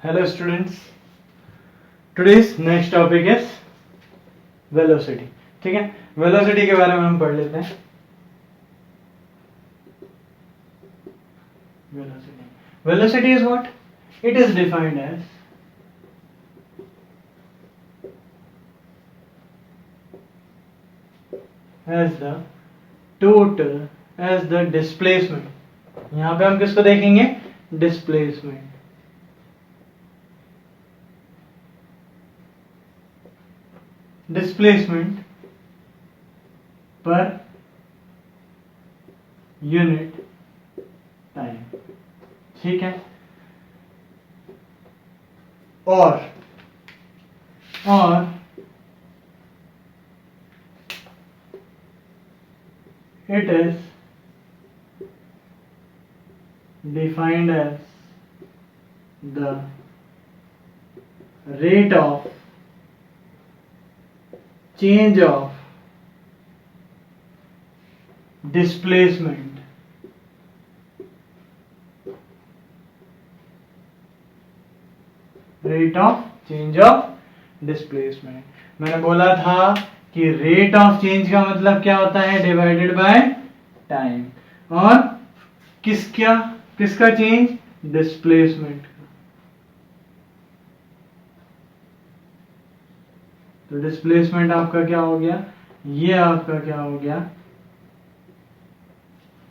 Hello students. Today's next topic is velocity. ठीक है, velocity के बारे में हम पढ़ लेते हैं. Velocity is what? It is defined as the total as the displacement. यहाँ पे हम किसको देखेंगे? Displacement. Displacement per unit time. ठीक है, और it is defined as the rate of change of displacement rate of change of displacement. मैंने बोला था कि रेट ऑफ चेंज का मतलब क्या होता है? Divided by time. और किसका चेंज? डिस्प्लेसमेंट का. तो डिस्प्लेसमेंट आपका क्या हो गया? ये आपका क्या हो गया?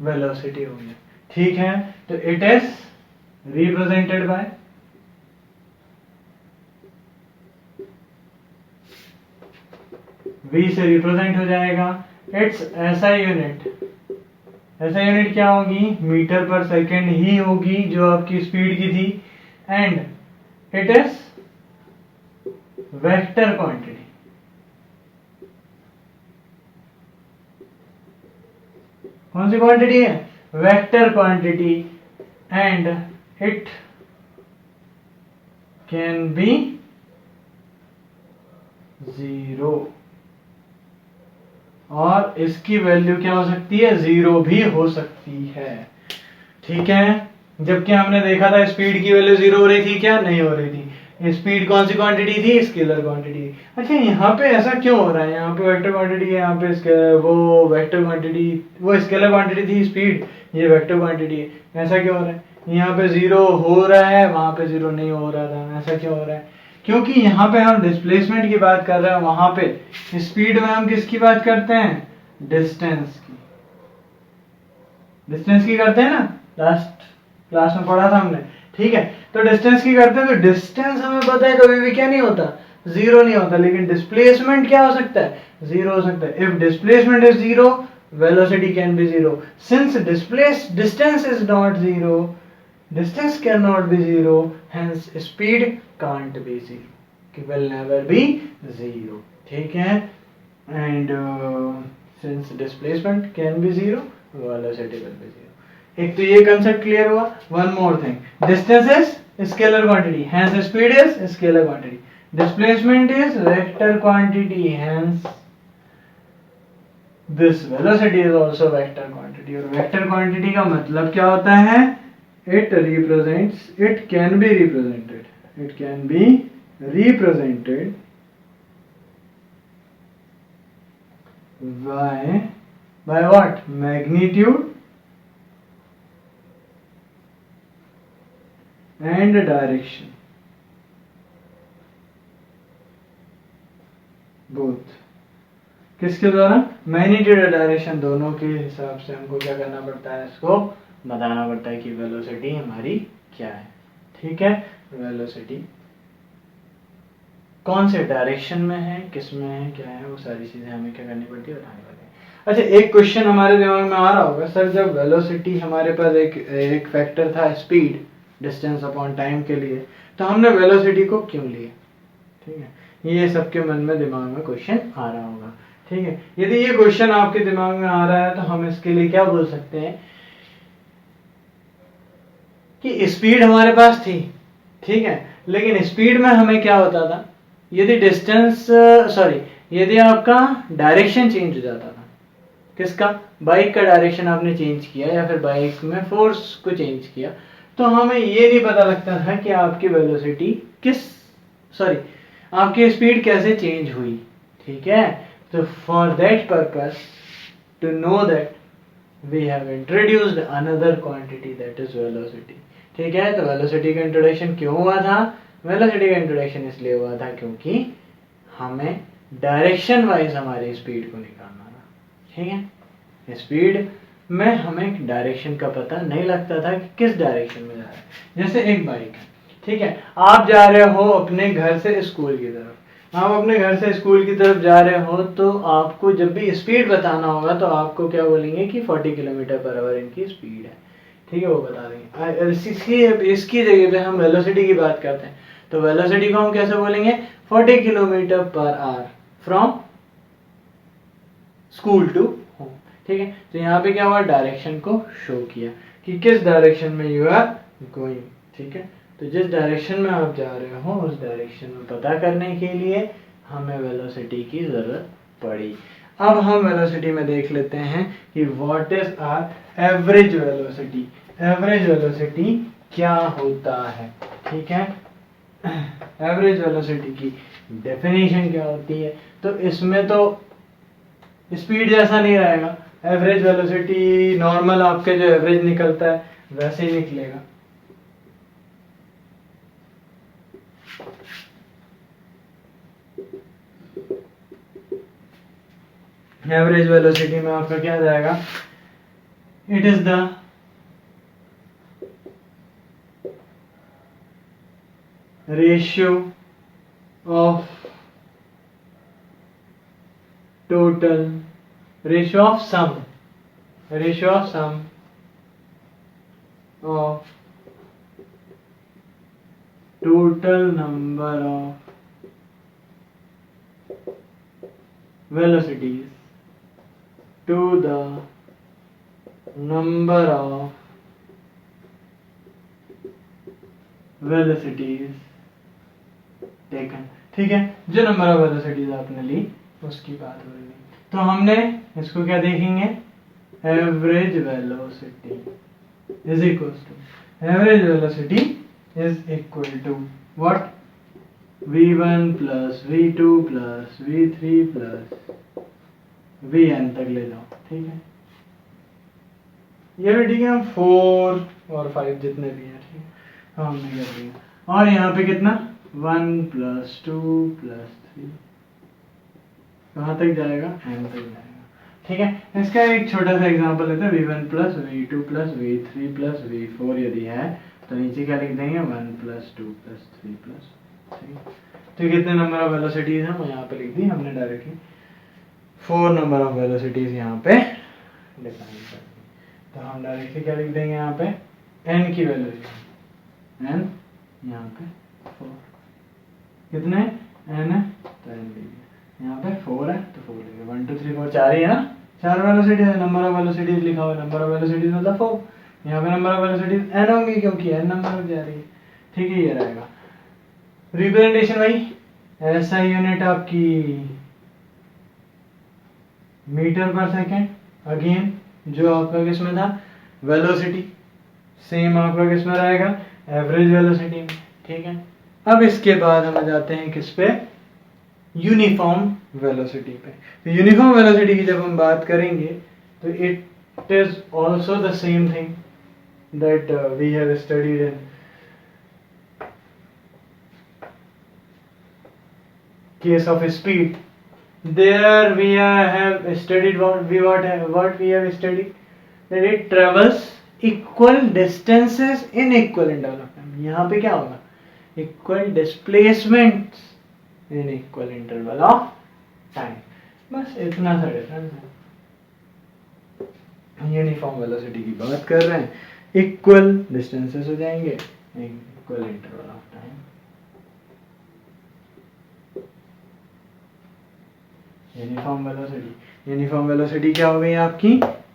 वेलोसिटी हो गया. ठीक है, तो it is represented by V से रिप्रेजेंट हो जाएगा. It's SI unit. SI unit क्या होगी? मीटर पर सेकेंड ही होगी, जो आपकी स्पीड की थी. And it is vector quantity. कौन सी क्वांटिटी है? Vector quantity. And it can be zero. और इसकी वैल्यू क्या हो सकती है? जीरो भी हो सकती है. ठीक है, जबकि हमने देखा था स्पीड की वैल्यू जीरो हो रही थी क्या? नहीं हो रही थी. स्पीड कौन सी क्वांटिटी थी? Scalar quantity. अच्छा, यहाँ पे ऐसा क्यों हो रहा है? यहाँ पे वेक्टर क्वांटिटी है, यहाँ पे वो वेक्टर क्वांटिटी, वो स्केलर क्वांटिटी थी स्पीड, ये वेक्टर क्वांटिटी है. ऐसा क्यों हो रहा है? यहाँ पे जीरो हो रहा है, वहां पे जीरो नहीं हो रहा था. ऐसा क्यों हो रहा है? क्योंकि यहाँ पे हम डिस्प्लेसमेंट की बात कर रहे हैं, वहां पे स्पीड में हम किसकी बात करते हैं? डिस्टेंस की. डिस्टेंस की करते हैं ना, लास्ट क्लास में पढ़ा था हमने. ठीक है, तो डिस्टेंस की करते हैं. तो डिस्टेंस हमें पता है कभी भी क्या नहीं होता? जीरो नहीं होता. लेकिन डिस्प्लेसमेंट क्या हो सकता है? जीरो हो सकता है. If displacement is zero, velocity can be zero. Since distance is not zero, distance cannot be zero, hence speed can't be zero. It will never be zero. ठीक है, and since displacement can be zero, velocity will be zero. एक तो ये concept clear हुआ. One more thing, distance is scalar quantity, hence speed is scalar quantity. Displacement is vector quantity, hence this velocity is also vector quantity. और vector quantity का मतलब क्या होता है? It can be represented by what? Magnitude and direction, both. किसके द्वारा? Magnitude और direction दोनों के हिसाब से हमको क्या करना पड़ता है? इसको बताना पड़ता है कि वेलोसिटी हमारी क्या है. ठीक है, वेलोसिटी कौन से डायरेक्शन में है, किस में है, क्या है, वो सारी चीजें हमें क्या करनी पड़ती है? बतानी पड़ती है. अच्छा, एक क्वेश्चन हमारे दिमाग में आ रहा होगा, सर जब वेलोसिटी हमारे पास एक फैक्टर था स्पीड, डिस्टेंस अपॉन टाइम के लिए, तो हमने वेलोसिटी को क्यों लिया? ठीक है, ये सबके मन में दिमाग में क्वेश्चन आ रहा होगा. ठीक है, यदि ये क्वेश्चन आपके दिमाग में आ रहा है तो हम इसके लिए क्या बोल सकते हैं कि स्पीड हमारे पास थी. ठीक है, लेकिन स्पीड में हमें क्या होता था? यदि आपका डायरेक्शन चेंज हो जाता था, किसका? बाइक का डायरेक्शन आपने चेंज किया या फिर बाइक में फोर्स को चेंज किया, तो हमें ये नहीं पता लगता था कि आपकी वेलोसिटी आपकी स्पीड कैसे चेंज हुई, ठीक है। तो for that purpose, to know that, we have introduced another quantity, that is velocity, ठीक है। तो वेलोसिटी का इंट्रोडक्शन क्यों हुआ था? वेलोसिटी का इंट्रोडक्शन इसलिए हुआ था क्योंकि हमें डायरेक्शन वाइज हमारी स्पीड को निकालना था, ठीक है। स्पीड में हमें डायरेक्शन का पता नहीं लगता था कि किस डायरेक्शन में जा रहा है। जैसे एक बाइक है, ठीक है, आप जा रहे हो अपने घर से स्कूल की तरफ, आप अपने घर से स्कूल की तरफ जा रहे हो, तो आपको जब भी स्पीड बताना होगा तो आपको क्या बोलेंगे कि 40 किलोमीटर पर आवर इनकी स्पीड है, ठीक है, वो बता देंगे। इसकी जगह पे हम वेलोसिटी की बात करते हैं, तो वेलोसिटी को हम कैसे बोलेंगे? 40 kilometre per hour from school to home, ठीक है। तो यहाँ पे क्या हुआ? डायरेक्शन को शो किया कि किस डायरेक्शन में यू आर गोइंग, ठीक है। तो जिस डायरेक्शन में आप जा रहे हो उस डायरेक्शन में पता करने के लिए हमें वेलोसिटी की जरूरत पड़ी। अब हम वेलोसिटी में देख लेते हैं कि what is our average velocity. Average velocity क्या होता है, ठीक है। एवरेज वेलोसिटी की डेफिनेशन क्या होती है? तो इसमें तो स्पीड जैसा नहीं रहेगा, एवरेज वेलोसिटी नॉर्मल आपके जो एवरेज निकलता है वैसे ही निकलेगा। एवरेज वेलोसिटी में आपका क्या जाएगा? It is the ratio of total ratio of sum of total number of velocities to the number of velocities taken, ठीक है। जो नंबर ऑफ वेलोसिटीज आपने ली उसकी बात हो रही है। तो हमने इसको क्या देखेंगे? Average velocity is equal to, average velocity is equal to what? v1 plus v2 plus v3 plus vn तक ले जाओ, ठीक है। ये भी ठीक है, हम 4 और 5 जितने भी हैं, ठीक है, हमने कर दिया। और यहाँ पे कितना? 1 प्लस 2 प्लस 3, कहाँ तक जाएगा? n तक जाएगा, ठीक है। इसका एक छोटा सा एग्जांपल लेते हैं। v1 plus v2 plus v3 plus v4 यदि है तो नीचे क्या लिख देंगे? 1 प्लस 2 प्लस 3 प्लस 3। तो कितने नंबर ऑफ वेलोसिटीज हैं वो यहाँ पे लिख दी हमने डायरेक्टली। 4 नंबर ऑफ वेलोसिटीज यहाँ पे डिफाइन कर दी। तो हम डायरेक्टली क्या लिख देंगे यहाँ पे? n की वैल्यू, n यहाँ पे 4, कितने n है तो n लिख दिया। यहाँ पे 4 है तो 4 लिख दिया। 1 2 3 4 4 ही है ना, 4 वेलोसिटी है, नंबर ऑफ वेलोसिटीज लिखा हुआ, नंबर ऑफ वेलोसिटीज मतलब 4। यहाँ पे नंबर ऑफ वेलोसिटीज n होंगी क्योंकि n नंबर जा रही है, ठीक है। ये रहेगा रिप्रेजेंटेशन भाई। ऐसा यूनिट आपकी मीटर पर सेकेंड, अगेन जो आपका किस में था? वेलोसिटी। सेम आपका किस में रहेगा? एवरेज वेलोसिटी में, ठीक है। अब इसके बाद हम जाते हैं किस पे? यूनिफॉर्म वेलोसिटी पे। तो यूनिफॉर्म वेलोसिटी की जब हम बात करेंगे तो it is also the same thing that we have studied in case of speed. There we have studied what we have studied, that it travels equal distances in equal interval of time. यहाँ पे क्या होगा? Equal displacements in equal interval of time. बस इतना सा difference है। Uniform velocity की बात कर रहे हैं, इक्वल डिस्टेंसेस हो जाएंगे, equal interval of time. Uniform velocity क्या हो गई आपकी?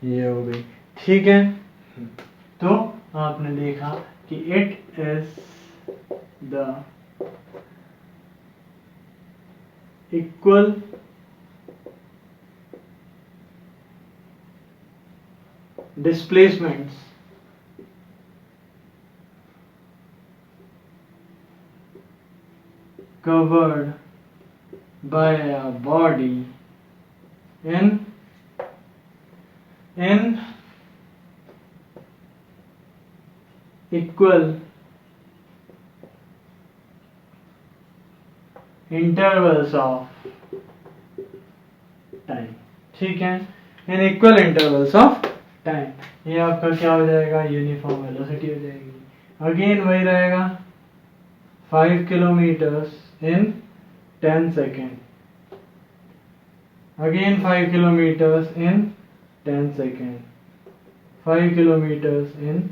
ये हो गई, ठीक है। तो आपने देखा कि it is the equal displacements covered by a body in equal intervals of time. ठीक है, in equal intervals of time. ये आपका क्या हो जाएगा, यूनिफॉर्म वेलोसिटी हो जाएगी. अगेन वही रहेगा 5 किलोमीटर्स इन 10 सेकेंड. अगेन 5 किलोमीटर्स इन 10 सेकेंड. 5 किलोमीटर्स इन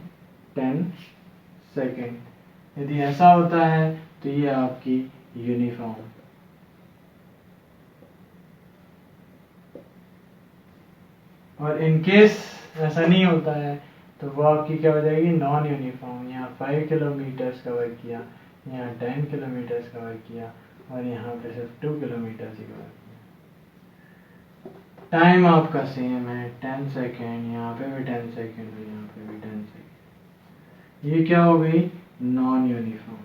10 सेकेंड. यदि ऐसा होता है तो ये आपकी यूनिफॉर्म. और इन केस ऐसा नहीं होता है तो वो आपकी क्या हो जाएगी, नॉन यूनिफॉर्म. यहाँ 5 किलोमीटर्स कवर किया, यहाँ 10 किलोमीटर्स कवर किया और यहाँ पे सिर्फ 2 किलोमीटर्स ही कवर किया. टाइम आपका सेम है 10 सेकेंड. यहाँ पे भी 10 सेकेंड और यहाँ पे भी 10 सेकेंड. ये क्या हो गई, non uniform.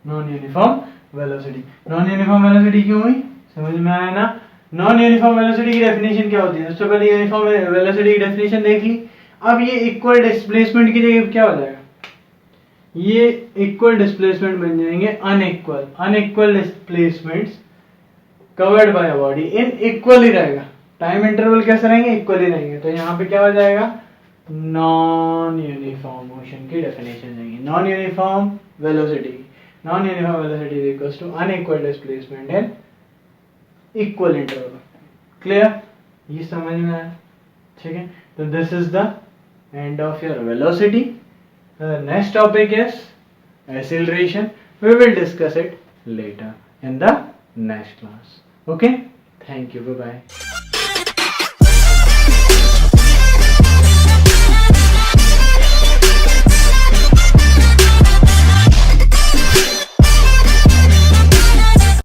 Non uniform velocity. Non uniform velocity क्यों हुई, समझ में आया ना. नॉन यूनिफॉर्म वेलोसिटी की डेफिनेशन क्या होती है, सबसे पहले यूनिफॉर्म वेलोसिटी की डेफिनेशन देख ली. अब ये इक्वल डिस्प्लेसमेंट की जगह क्या हो जाएगा, ये इक्वल डिस्प्लेसमेंट बन जाएंगे unequal. Unequal displacements covered by body in equal ही रहेगा. टाइम इंटरवल कैसे रहेंगे, इक्वल ही रहेंगे. तो यहाँ पे क्या हो जाएगा, नॉन यूनिफॉर्म मोशन की डेफिनेशन जाएगी. Non uniform velocity, non uniform velocity is equals to unequal displacement in equal interval. Clear, ये समझ में आया. ठीक है, तो this is the end of your velocity. Next topic is acceleration. We will discuss it later in the next class. Okay, thank you, bye bye.